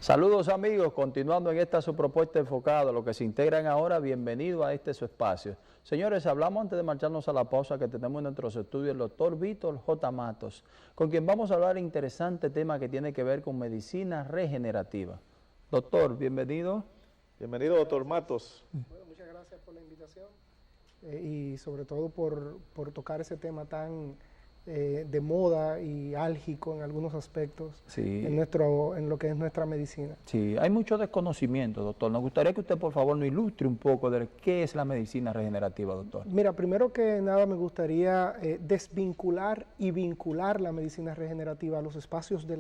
Saludos amigos, continuando en esta su propuesta enfocada, los que se integran ahora, bienvenido a este su espacio. Señores, hablamos antes de marcharnos a la pausa que tenemos en nuestros estudios el doctor Víctor J. Matos, con quien vamos a hablar de interesante tema que tiene que ver con medicina regenerativa. Doctor, bienvenido. Bienvenido, doctor Matos. Bueno, muchas gracias por la invitación y sobre todo por tocar ese tema tan de moda y álgico en algunos aspectos en lo que es nuestra medicina. Sí, hay mucho desconocimiento, doctor. Nos gustaría que usted, por favor, nos ilustre un poco de qué es la medicina regenerativa, doctor. Mira, primero que nada me gustaría desvincular y vincular la medicina regenerativa a los espacios de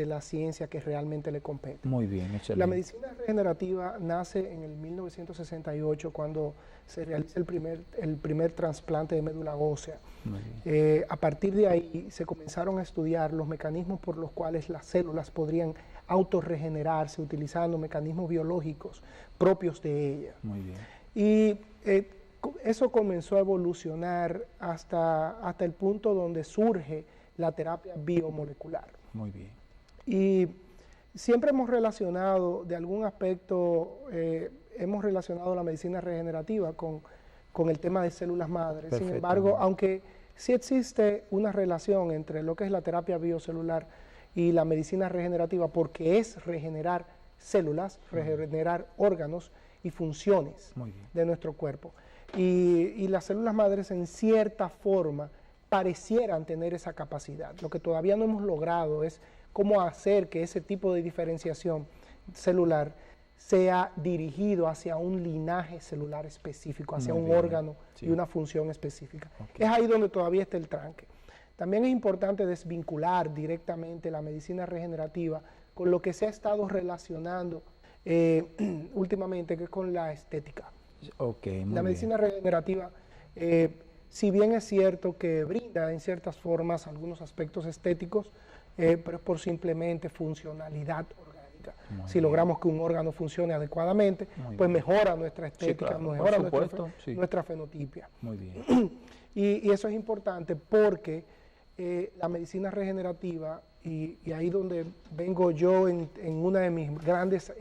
la ciencia que realmente le competen. Muy bien, excelente. La medicina regenerativa nace en el 1968 cuando se realiza el primer trasplante de médula ósea. A partir de ahí se comenzaron a estudiar los mecanismos por los cuales las células podrían autorregenerarse utilizando mecanismos biológicos propios de ellas. Muy bien. Y eso comenzó a evolucionar hasta el punto donde surge la terapia biomolecular. Muy bien. Y siempre hemos relacionado, de algún aspecto, hemos relacionado la medicina regenerativa con el tema de células madres. Sin embargo, aunque sí existe una relación entre lo que es la terapia biocelular y la medicina regenerativa, porque es regenerar células, regenerar órganos y funciones de nuestro cuerpo. Y las células madres en cierta forma parecieran tener esa capacidad. Lo que todavía no hemos logrado es cómo hacer que ese tipo de diferenciación celular sea dirigido hacia un linaje celular específico, hacia un órgano y una función específica. Es ahí donde todavía está el tranque. También es importante desvincular directamente la medicina regenerativa con lo que se ha estado relacionando últimamente, que es con la estética. La medicina regenerativa, si bien es cierto que brinda en ciertas formas algunos aspectos estéticos, pero es por simplemente funcionalidad orgánica. Si logramos que un órgano funcione adecuadamente, pues mejora nuestra estética, mejora nuestra fenotipia. Muy bien. Y eso es importante porque la medicina regenerativa, y ahí donde vengo yo en uno de mis grandes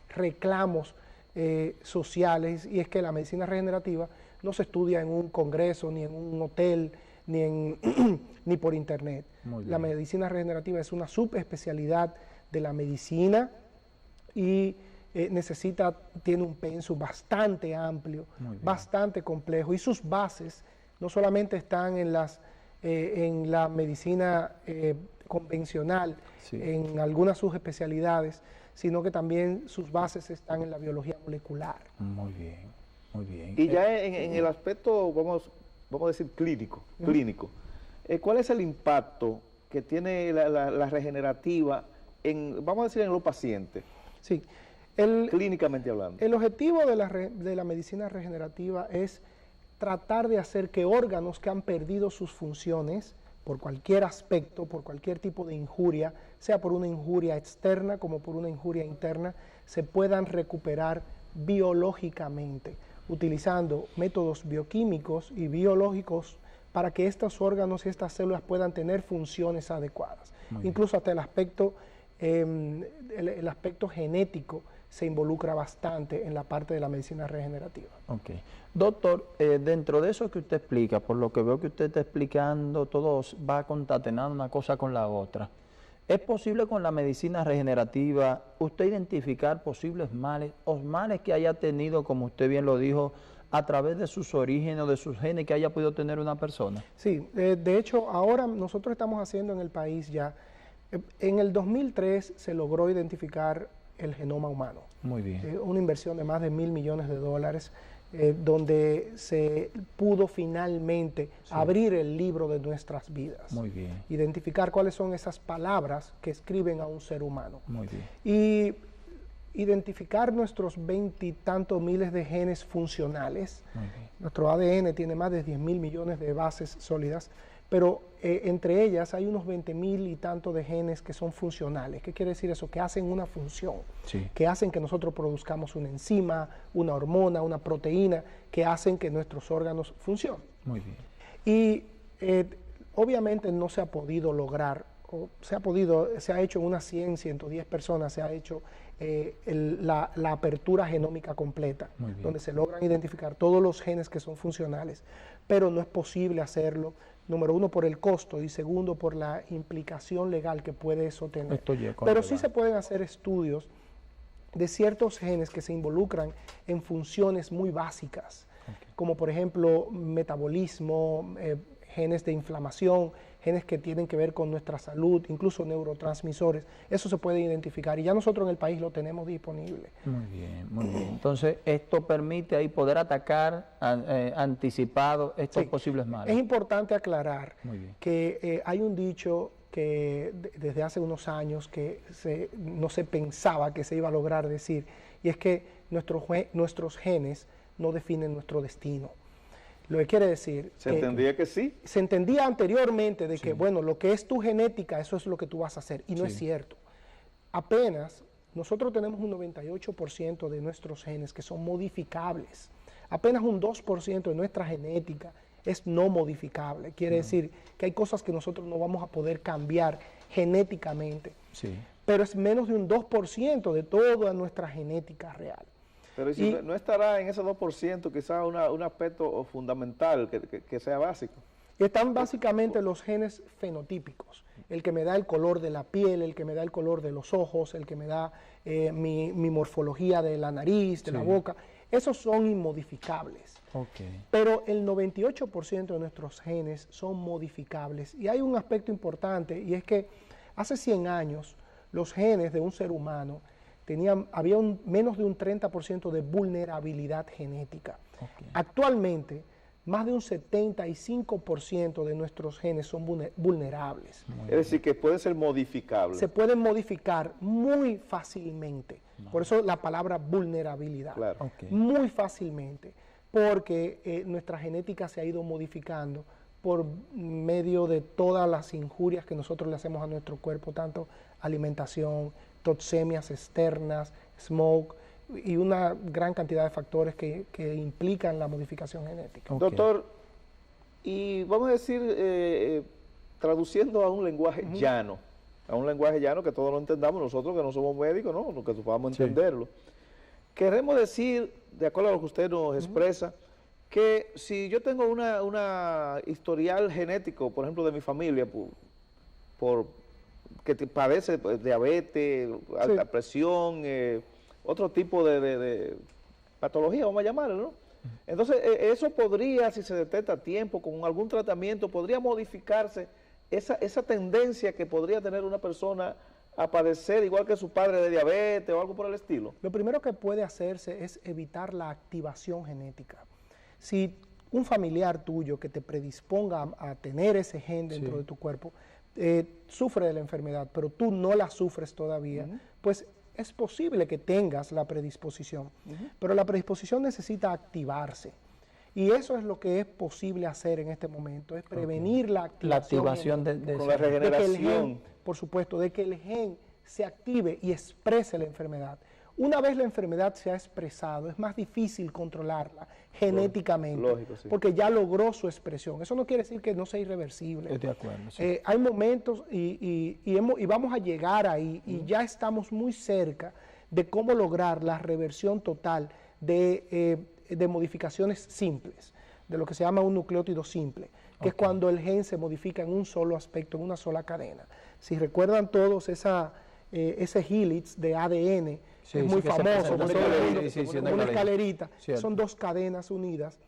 reclamos sociales, y es que la medicina regenerativa no se estudia en un congreso, ni en un hotel, ni por internet. La medicina regenerativa es una subespecialidad de la medicina y tiene un pensum bastante amplio, bastante complejo, y sus bases no solamente están en la medicina convencional, en algunas subespecialidades, sino que también sus bases están en la biología molecular. Muy bien, muy bien. Y ya en el aspecto, vamos a decir, clínico, ¿cuál es el impacto que tiene la regenerativa vamos a decir, en los pacientes? Sí. Clínicamente hablando. El objetivo de la medicina regenerativa es tratar de hacer que órganos que han perdido sus funciones por cualquier aspecto, por cualquier tipo de injuria, sea por una injuria externa como por una injuria interna, se puedan recuperar biológicamente, utilizando métodos bioquímicos y biológicos para que estos órganos y estas células puedan tener funciones adecuadas. Incluso hasta el aspecto genético se involucra bastante en la parte de la medicina regenerativa. Ok. Doctor, dentro de eso que usted explica, por lo que veo que usted está explicando, todo va concatenando una cosa con la otra. ¿Es posible con la medicina regenerativa usted identificar posibles males o males que haya tenido, como usted bien lo dijo, a través de sus orígenes o de sus genes que haya podido tener una persona? Sí, de hecho ahora nosotros estamos haciendo en el país ya, en el 2003 se logró identificar el genoma humano. Muy bien. Una inversión de más de $1.000 millones, donde se pudo finalmente abrir el libro de nuestras vidas. Muy bien. Identificar cuáles son esas palabras que escriben a un ser humano. Muy bien. Y identificar nuestros 20 y tantos miles de genes funcionales. Nuestro ADN tiene más de 10.000 millones de bases sólidas, pero entre ellas hay unos 20.000 y tantos de genes que son funcionales. ¿Qué quiere decir eso? Que hacen una función, que hacen que nosotros produzcamos una enzima, una hormona, una proteína, que hacen que nuestros órganos funcionen. Muy bien. Y obviamente no se ha podido lograr se ha hecho en unas 100, 110 personas, se ha hecho la apertura genómica completa, donde se logran identificar todos los genes que son funcionales, pero no es posible hacerlo, número uno, por el costo, y segundo, por la implicación legal que puede eso tener. Pero sí se pueden hacer estudios de ciertos genes que se involucran en funciones muy básicas, como por ejemplo metabolismo, genes de inflamación, genes que tienen que ver con nuestra salud, incluso neurotransmisores. Eso se puede identificar y ya nosotros en el país lo tenemos disponible. Muy bien, muy bien. Entonces, esto permite ahí poder atacar anticipado estos posibles males. Es importante aclarar que hay un dicho que desde hace unos años que no se pensaba que se iba a lograr decir, y es que nuestros genes no definen nuestro destino. Lo que quiere decir... ¿Se entendía que sí? Se entendía anteriormente de que, bueno, lo que es tu genética, eso es lo que tú vas a hacer, y no es cierto. Apenas, nosotros tenemos un 98% de nuestros genes que son modificables. Apenas un 2% de nuestra genética es no modificable. Quiere decir que hay cosas que nosotros no vamos a poder cambiar genéticamente. Pero es menos de un 2% de toda nuestra genética real. Pero si no estará en ese 2% quizás un aspecto fundamental que sea básico. Están básicamente los genes fenotípicos, el que me da el color de la piel, el que me da el color de los ojos, el que me da mi morfología de la nariz, de la boca. Esos son inmodificables. Pero el 98% de nuestros genes son modificables. Y hay un aspecto importante, y es que hace 100 años los genes de un ser humano había menos de un 30% de vulnerabilidad genética. Actualmente, más de un 75% de nuestros genes son vulnerables. Es decir, que pueden ser modificables. Se pueden modificar muy fácilmente. Por eso la palabra vulnerabilidad. Muy fácilmente. Porque nuestra genética se ha ido modificando por medio de todas las injurias que nosotros le hacemos a nuestro cuerpo, tanto alimentación, toxemias externas, smoke y una gran cantidad de factores que implican la modificación genética. Doctor, y vamos a decir, traduciendo a un lenguaje llano, que todos lo entendamos, nosotros que no somos médicos, ¿no? Que podamos entenderlo. Queremos decir, de acuerdo a lo que usted nos expresa, que si yo tengo una historial genético, por ejemplo, de mi familia, que padece diabetes, alta presión, otro tipo de patología, vamos a llamarlo, ¿no? Entonces, eso podría, si se detecta a tiempo, con algún tratamiento, podría modificarse esa tendencia que podría tener una persona a padecer, igual que su padre, de diabetes o algo por el estilo. Lo primero que puede hacerse es evitar la activación genética. Si un familiar tuyo que te predisponga a tener ese gen dentro de tu cuerpo, sufre de la enfermedad, pero tú no la sufres todavía, pues es posible que tengas la predisposición, pero la predisposición necesita activarse. Y eso es lo que es posible hacer en este momento, es prevenir la activación con la regeneración. Por supuesto, de que el gen se active y exprese la enfermedad. Una vez la enfermedad se ha expresado, es más difícil controlarla genéticamente, porque ya logró su expresión. Eso no quiere decir que no sea irreversible. Estoy de acuerdo. Hay momentos y vamos a llegar ahí, y ya estamos muy cerca de cómo lograr la reversión total de modificaciones simples, de lo que se llama un nucleótido simple, que es cuando el gen se modifica en un solo aspecto, en una sola cadena. Si recuerdan todos ese helix de ADN, es muy famoso, como una escalerita, son dos cadenas unidas.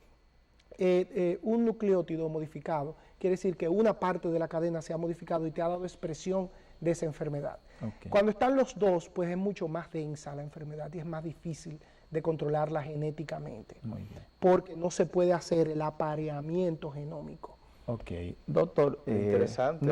Un nucleótido modificado quiere decir que una parte de la cadena se ha modificado y te ha dado expresión de esa enfermedad. Cuando están los dos, pues es mucho más densa la enfermedad y es más difícil de controlarla genéticamente, porque no se puede hacer el apareamiento genómico. Doctor, interesante.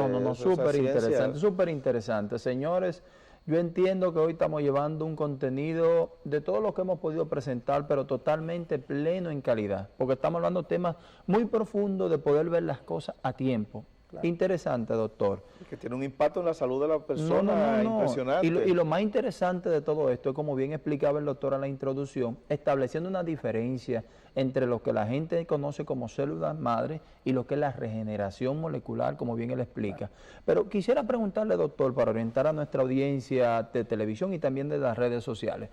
Súper interesante. Señores, yo entiendo que hoy estamos llevando un contenido de todo lo que hemos podido presentar, pero totalmente pleno en calidad, porque estamos hablando de temas muy profundos de poder ver las cosas a tiempo. claro. Interesante, doctor. Que tiene un impacto en la salud de la persona impresionante. Y lo más interesante de todo esto es, como bien explicaba el doctor en la introducción, estableciendo una diferencia entre lo que la gente conoce como células madre y lo que es la regeneración molecular, como bien él explica. Claro. Pero quisiera preguntarle, doctor, para orientar a nuestra audiencia de televisión y también de las redes sociales,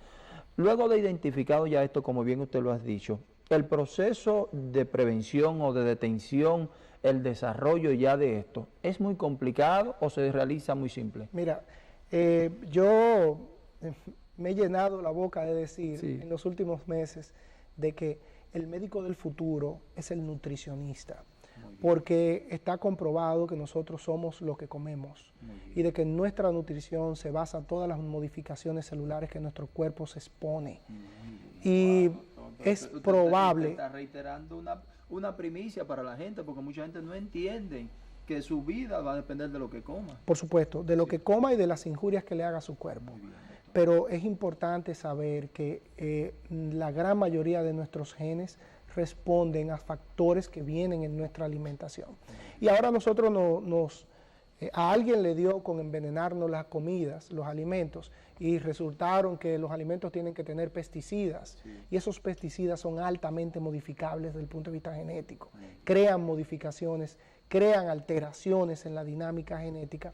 luego de identificado ya esto, como bien usted lo ha dicho, el proceso de prevención o de detención, el desarrollo ya de esto, ¿es muy complicado o se realiza muy simple? Mira, yo me he llenado la boca de decir en los últimos meses de que el médico del futuro es el nutricionista, porque está comprobado que nosotros somos lo que comemos y de que en nuestra nutrición se basan todas las modificaciones celulares que nuestro cuerpo se expone. Y es probable... Usted está reiterando una primicia para la gente, porque mucha gente no entiende que su vida va a depender de lo que coma. Por supuesto, de lo que coma y de las injurias que le haga a su cuerpo. Pero es importante saber que la gran mayoría de nuestros genes responden a factores que vienen en nuestra alimentación. Y ahora nosotros a alguien le dio con envenenarnos las comidas, los alimentos, y resultaron que los alimentos tienen que tener pesticidas, y esos pesticidas son altamente modificables desde el punto de vista genético. Crean modificaciones, crean alteraciones en la dinámica genética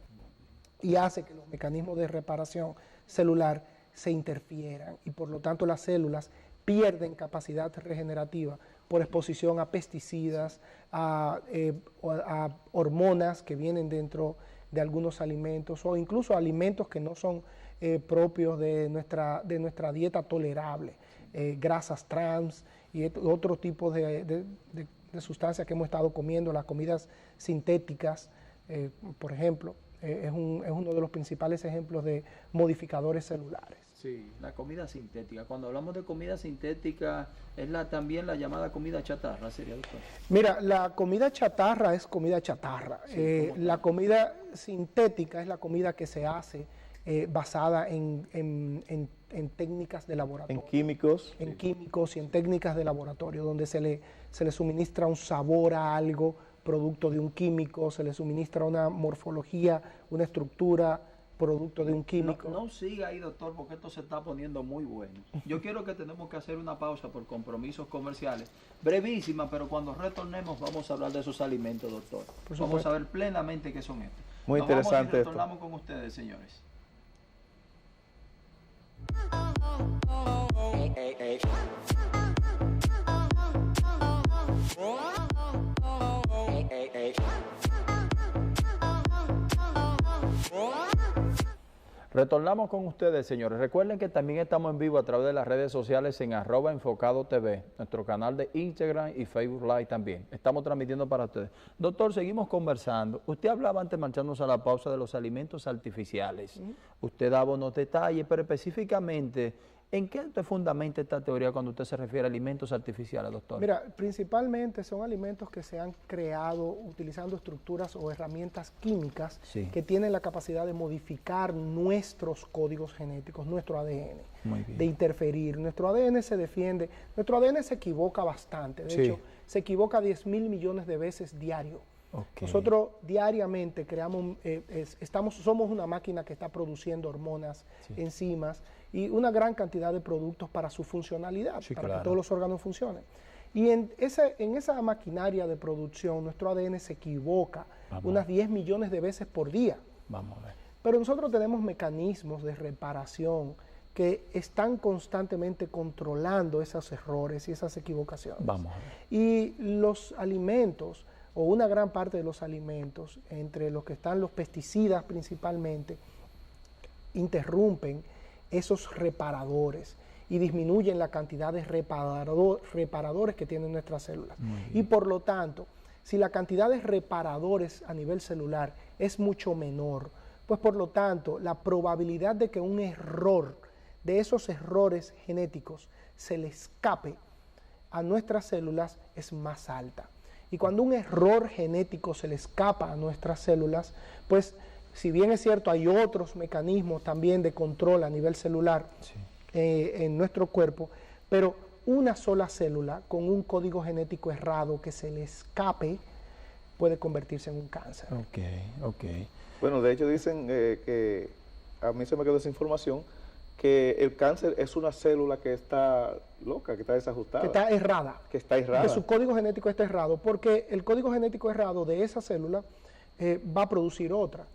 y hace que los mecanismos de reparación celular se interfieran y por lo tanto las células pierden capacidad regenerativa por exposición a pesticidas, a hormonas que vienen dentro de algunos alimentos o incluso alimentos que no son propios de nuestra dieta tolerable, grasas trans y otro tipo de sustancias que hemos estado comiendo, las comidas sintéticas, por ejemplo, es uno de los principales ejemplos de modificadores celulares. Sí, la comida sintética. Cuando hablamos de comida sintética, es también la llamada comida chatarra, ¿sería, doctor? Mira, la comida chatarra es comida chatarra. Sí, la comida sintética es la comida que se hace basada en técnicas de laboratorio. En químicos. En químicos y en técnicas de laboratorio, donde se le suministra un sabor a algo, producto de un químico, se le suministra una morfología, una estructura, producto de un químico. No siga ahí, doctor, porque esto se está poniendo muy bueno. Yo quiero que tenemos que hacer una pausa por compromisos comerciales, brevísima, pero cuando retornemos vamos a hablar de esos alimentos, doctor. Vamos a ver plenamente qué son estos. Muy interesante esto. Retornamos con ustedes, señores. Retornamos con ustedes, señores. Recuerden que también estamos en vivo a través de las redes sociales en @enfocado.tv, nuestro canal de Instagram y Facebook Live también. Estamos transmitiendo para ustedes. Doctor, seguimos conversando. Usted hablaba antes, marchándonos a la pausa, de los alimentos artificiales. Usted daba unos detalles, pero específicamente, ¿en qué usted fundamenta esta teoría cuando usted se refiere a alimentos artificiales, doctor? Mira, principalmente son alimentos que se han creado utilizando estructuras o herramientas químicas que tienen la capacidad de modificar nuestros códigos genéticos, nuestro ADN, de interferir. Nuestro ADN se defiende, nuestro ADN se equivoca bastante, de hecho, se equivoca 10.000 millones de veces diario. Nosotros diariamente creamos, somos una máquina que está produciendo hormonas, enzimas y una gran cantidad de productos para su funcionalidad, para que todos los órganos funcionen. Y en esa maquinaria de producción, nuestro ADN se equivoca unas 10 millones de veces por día. Vamos a ver. Pero nosotros tenemos mecanismos de reparación que están constantemente controlando esos errores y esas equivocaciones. Vamos a ver. Y los alimentos, o una gran parte de los alimentos, entre los que están los pesticidas principalmente, interrumpen esos reparadores y disminuyen la cantidad de reparadores que tienen nuestras células. Y por lo tanto, si la cantidad de reparadores a nivel celular es mucho menor, pues por lo tanto, la probabilidad de que un error, de esos errores genéticos, se le escape a nuestras células es más alta. Y cuando un error genético se le escapa a nuestras células, pues si bien es cierto, hay otros mecanismos también de control a nivel celular en nuestro cuerpo, pero una sola célula con un código genético errado que se le escape puede convertirse en un cáncer. Ok. Bueno, de hecho dicen que a mí se me quedó esa información, que el cáncer es una célula que está loca, que está desajustada. Que está errada. Que está errada. Que su código genético está errado, porque el código genético errado de esa célula va a producir otra,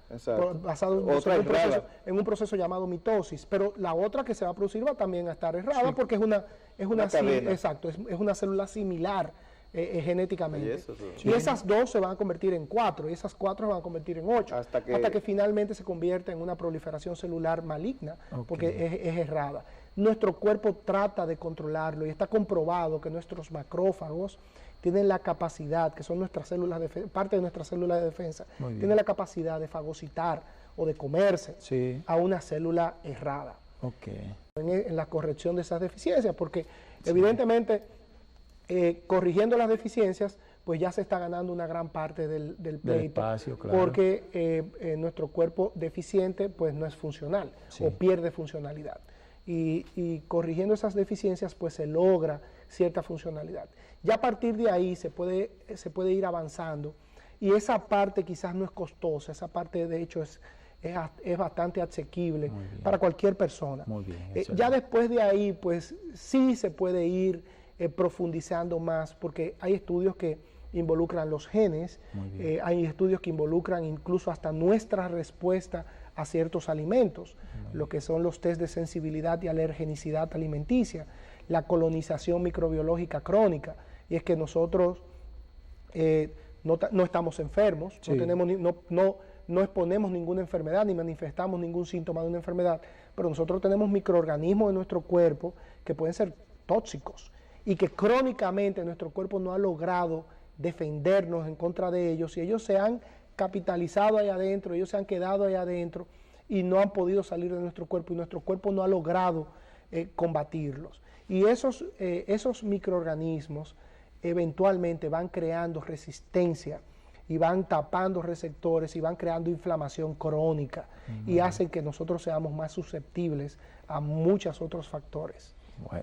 basado en un proceso llamado mitosis, pero la otra que se va a producir va también a estar errada, porque es una célula similar genéticamente. Y esas dos se van a convertir en 4, y esas 4 se van a convertir en 8, hasta que finalmente se convierte en una proliferación celular maligna, porque es errada. Nuestro cuerpo trata de controlarlo, y está comprobado que nuestros macrófagos tienen la capacidad, que son nuestras células parte de nuestras células de defensa, tienen la capacidad de fagocitar o de comerse a una célula errada. En la corrección de esas deficiencias, porque evidentemente corrigiendo las deficiencias, pues ya se está ganando una gran parte del pleito, espacio, porque nuestro cuerpo deficiente pues no es funcional o pierde funcionalidad. Y corrigiendo esas deficiencias pues se logra cierta funcionalidad. Ya a partir de ahí se puede ir avanzando, y esa parte quizás no es costosa, esa parte de hecho es bastante asequible para cualquier persona. Ya después de ahí pues sí se puede ir profundizando más, porque hay estudios que involucran los genes, hay estudios que involucran incluso hasta nuestra respuesta a ciertos alimentos, lo que son los test de sensibilidad y alergenicidad alimenticia, la colonización microbiológica crónica, y es que nosotros no estamos enfermos, no exponemos ninguna enfermedad, ni manifestamos ningún síntoma de una enfermedad, pero nosotros tenemos microorganismos en nuestro cuerpo que pueden ser tóxicos, y que crónicamente nuestro cuerpo no ha logrado defendernos en contra de ellos, y ellos se han capitalizado ahí adentro, ellos se han quedado ahí adentro y no han podido salir de nuestro cuerpo, y nuestro cuerpo no ha logrado combatirlos. Y esos microorganismos eventualmente van creando resistencia y van tapando receptores y van creando inflamación crónica y hacen que nosotros seamos más susceptibles a muchos otros factores.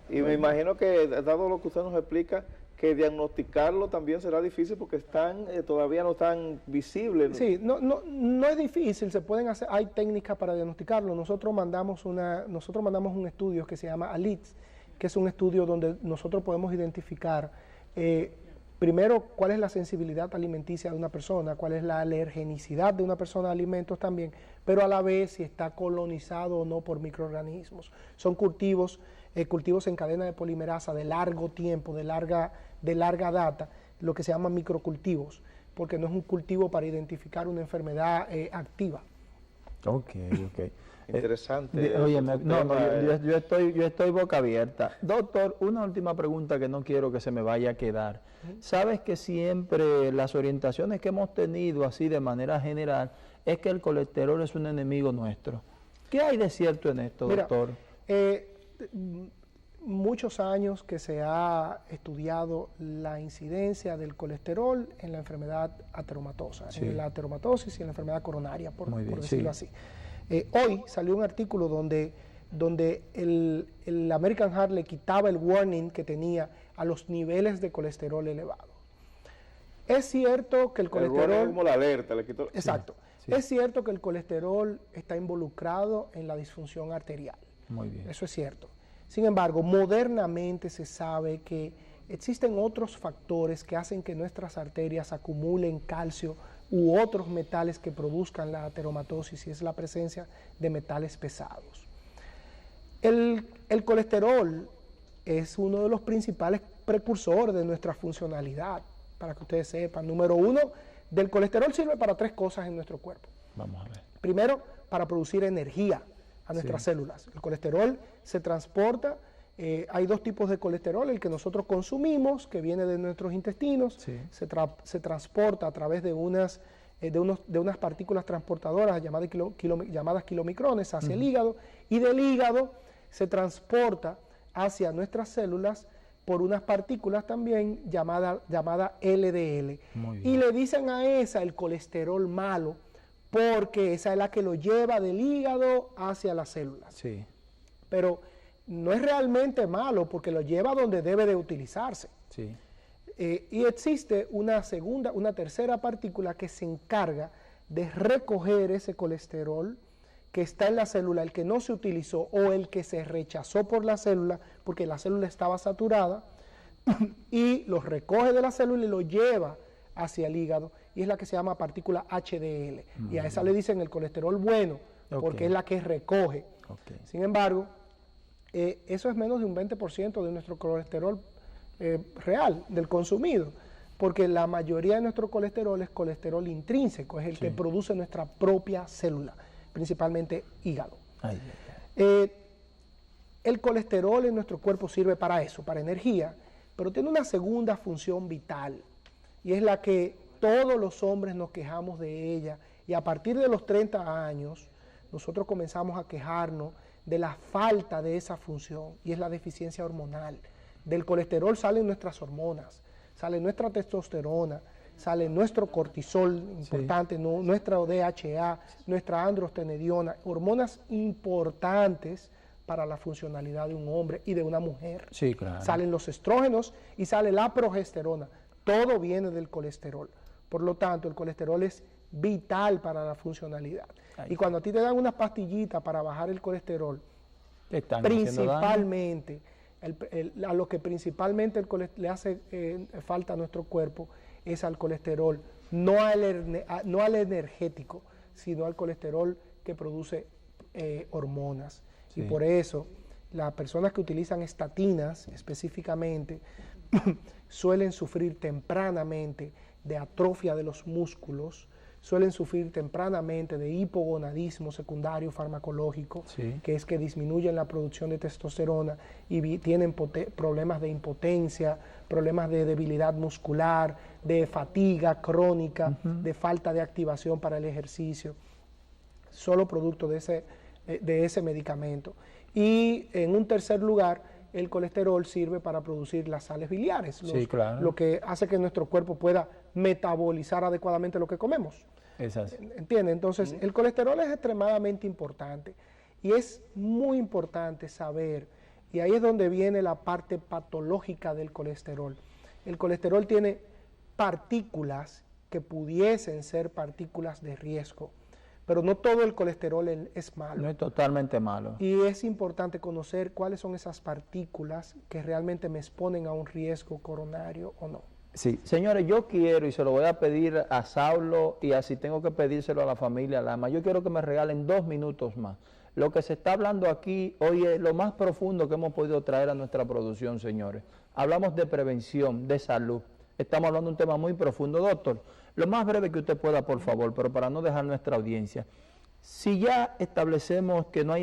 Y me imagino que, dado lo que usted nos explica, que diagnosticarlo también será difícil porque todavía no están visibles. Sí, no es difícil, se pueden hacer, hay técnicas para diagnosticarlo. Nosotros mandamos un estudio que se llama ALITS, que es un estudio donde nosotros podemos identificar primero cuál es la sensibilidad alimenticia de una persona, cuál es la alergenicidad de una persona a alimentos también, pero a la vez si está colonizado o no por microorganismos. Son cultivos en cadena de polimerasa de largo tiempo, de larga data, lo que se llaman microcultivos, porque no es un cultivo para identificar una enfermedad activa. Interesante. Yo estoy boca abierta. Doctor, una última pregunta que no quiero que se me vaya a quedar. Sabes que siempre las orientaciones que hemos tenido así de manera general es que el colesterol es un enemigo nuestro. ¿Qué hay de cierto en esto, doctor? Muchos años que se ha estudiado la incidencia del colesterol en la enfermedad ateromatosa, en la ateromatosis y en la enfermedad coronaria, por decirlo así. Hoy salió un artículo donde el American Heart le quitaba el warning que tenía a los niveles de colesterol elevado. Es cierto que el colesterol... El como la alerta, le quitó... Exacto. Es cierto que el colesterol está involucrado en la disfunción arterial. Muy bien. Eso es cierto. Sin embargo, modernamente se sabe que existen otros factores que hacen que nuestras arterias acumulen calcio u otros metales que produzcan la ateromatosis, y es la presencia de metales pesados. El colesterol es uno de los principales precursores de nuestra funcionalidad, para que ustedes sepan. Número uno, del colesterol sirve para 3 cosas en nuestro cuerpo. Vamos a ver. Primero, para producir energía a nuestras células. El colesterol se transporta, hay 2 tipos de colesterol, el que nosotros consumimos, que viene de nuestros intestinos, se transporta a través de unas partículas transportadoras llamadas kilomicrones hacia el hígado, y del hígado se transporta hacia nuestras células por unas partículas también llamada LDL. Y le dicen a esa el colesterol malo, porque esa es la que lo lleva del hígado hacia las células. Pero no es realmente malo, porque lo lleva donde debe de utilizarse. Y existe una tercera partícula que se encarga de recoger ese colesterol que está en la célula, el que no se utilizó o el que se rechazó por la célula porque la célula estaba saturada, y lo recoge de la célula y lo lleva hacia el hígado, y es la que se llama partícula HDL. Y a esa le dicen el colesterol bueno, porque es la que recoge. Sin embargo, eso es menos de un 20% de nuestro colesterol real, del consumido, porque la mayoría de nuestro colesterol es colesterol intrínseco, es el que produce nuestra propia célula, principalmente hígado. El colesterol en nuestro cuerpo sirve para eso, para energía, pero tiene una segunda función vital, y es la que todos los hombres nos quejamos de ella, y a partir de los 30 años nosotros comenzamos a quejarnos de la falta de esa función, y es la deficiencia hormonal. Del colesterol salen nuestras hormonas, sale nuestra testosterona, sale nuestro cortisol importante, nuestra DHA, nuestra androstenediona, hormonas importantes para la funcionalidad de un hombre y de una mujer. Salen los estrógenos y sale la progesterona. Todo viene del colesterol. Por lo tanto, el colesterol es vital para la funcionalidad. Y cuando a ti te dan unas pastillitas para bajar el colesterol, principalmente, a lo que principalmente le hace falta a nuestro cuerpo es al colesterol, no al energético, sino al colesterol que produce hormonas. Y por eso las personas que utilizan estatinas específicamente suelen sufrir tempranamente de atrofia de los músculos, suelen sufrir tempranamente de hipogonadismo secundario farmacológico, que es que disminuyen la producción de testosterona y tienen problemas de impotencia, problemas de debilidad muscular, de fatiga crónica, de falta de activación para el ejercicio, solo producto de ese medicamento. Y en un tercer lugar, el colesterol sirve para producir las sales biliares, lo que hace que nuestro cuerpo pueda metabolizar adecuadamente lo que comemos. ¿Entiende? Entonces, el colesterol es extremadamente importante, y es muy importante saber, y ahí es donde viene la parte patológica del colesterol. El colesterol tiene partículas que pudiesen ser partículas de riesgo, pero no todo el colesterol es malo. No es totalmente malo. Y es importante conocer cuáles son esas partículas que realmente me exponen a un riesgo coronario o no. Sí, señores, yo quiero, y se lo voy a pedir a Saulo, y así tengo que pedírselo a la familia Lama, yo quiero que me regalen 2 minutos más. Lo que se está hablando aquí hoy es lo más profundo que hemos podido traer a nuestra producción, señores. Hablamos de prevención, de salud. Estamos hablando de un tema muy profundo. Doctor, lo más breve que usted pueda, por favor, pero para no dejar nuestra audiencia. Si ya establecemos que no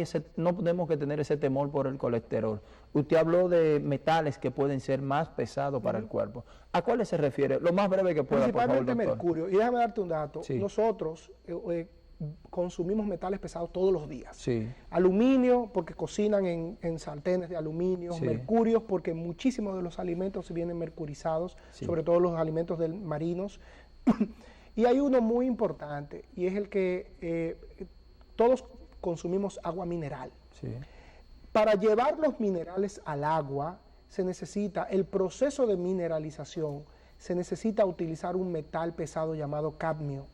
tenemos que tener ese temor por el colesterol, usted habló de metales que pueden ser más pesados para el cuerpo. ¿A cuáles se refiere? Lo más breve que pueda, por favor, doctor. Principalmente mercurio. Y déjame darte un dato. Nosotros consumimos metales pesados todos los días. Aluminio, porque cocinan en sartenes de aluminio. Mercurio, porque muchísimos de los alimentos vienen mercurizados, sobre todo los alimentos marinos. Y hay uno muy importante, y es el que todos consumimos agua mineral. Para llevar los minerales al agua, se necesita, el proceso de mineralización, se necesita utilizar un metal pesado llamado cadmio.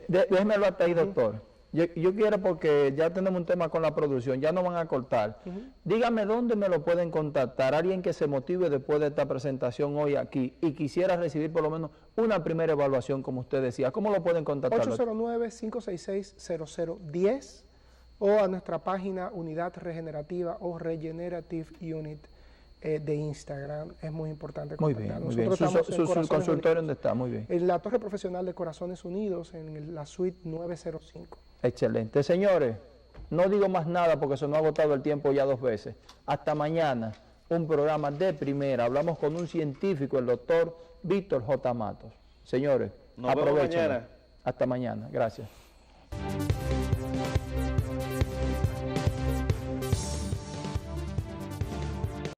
Déjemelo hasta ahí, doctor. Yo quiero, porque ya tenemos un tema con la producción, ya nos van a cortar. Dígame dónde me lo pueden contactar, alguien que se motive después de esta presentación hoy aquí y quisiera recibir por lo menos una primera evaluación, como usted decía. ¿Cómo lo pueden contactar? 809-566-0010 o a nuestra página Unidad Regenerativa o Regenerative Unit de Instagram. Es muy importante contactar. Muy bien. ¿Su consultorio dónde está? Muy bien. En la Torre Profesional de Corazones Unidos, en la suite 905. Excelente. Señores, no digo más nada porque se nos ha agotado el tiempo ya 2 veces. Hasta mañana, un programa de primera. Hablamos con un científico, el doctor Víctor J. Matos. Señores, nos vemos mañana. Hasta mañana. Gracias.